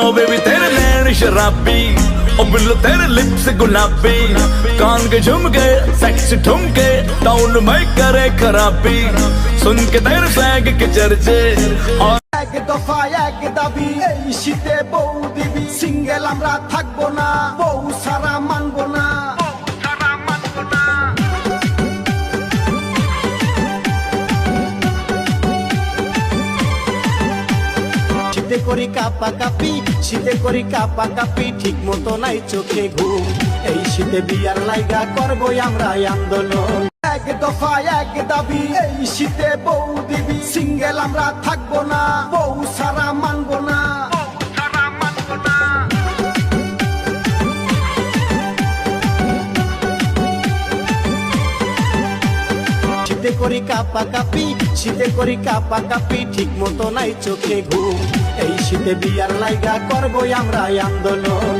ओ baby तेरे नैन शराबी, ओ बिल्लो तेरे लिप्स गुलाबी, कान के झुमके सेक्स ठुमके टाउन में करे खराबी, सुन के तेरे सैग के चर्चे और এক দফা এক দাবি এই শীতে বউ দিবি সিঙ্গেল আমরা থাকবো না বউ সারা মানবো না শীতে করি কাপা কাপি শীতে করি কাপা কাপি ঠিক মতো নাই চোখে ঘুম এই শীতে বিয়ার লাইগা করবো আমরা আন্দোলন এক দফা এক দাবি এই শীতে বউ দিবি সিঙ্গেল আমরা থাকবো না বউ সারা মানবো না শীতে করি কাপা কাপি শীতে করি কাপা কাপি ঠিক মতো নাই চোখে ঘুম এই শীতে বিয়ার লাইগা করবো আমরা আন্দোলন